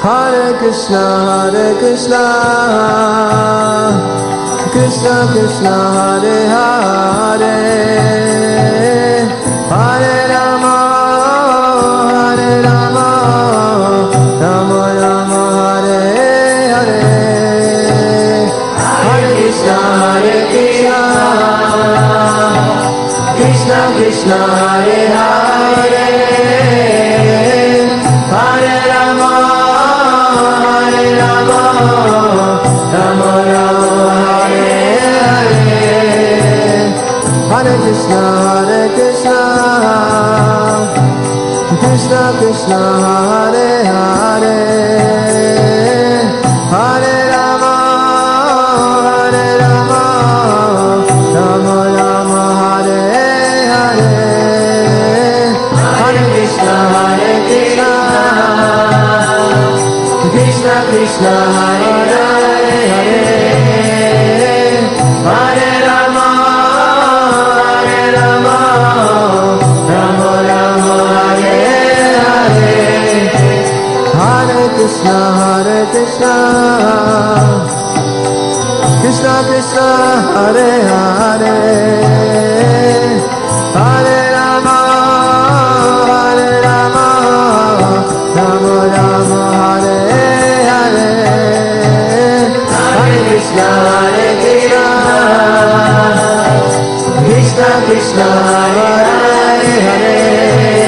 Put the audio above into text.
Hare Krishna, Krishna Krishna, Hare Hare, Hare Rama, Rama Rama, Hare Hare, Hare Krishna, Krishna Krishna, Hare Hare, Hare Rama, Rama Rama, Hare Hare, Hare Krishna, Krishna Krishna, Hare Hare, Hare Rama, Rama Rama, Hare Hare, Hare Krishna, Krishna Krishna, Hare Hare, Hare Rama, Rama Rama, Hare Hare, Hare Krishna, Krishna Krishna, Hare Hare, Hare Rama, Rama Rama, Hare Hare, Hare Krishna, Krishna Krishna, Hare Hare,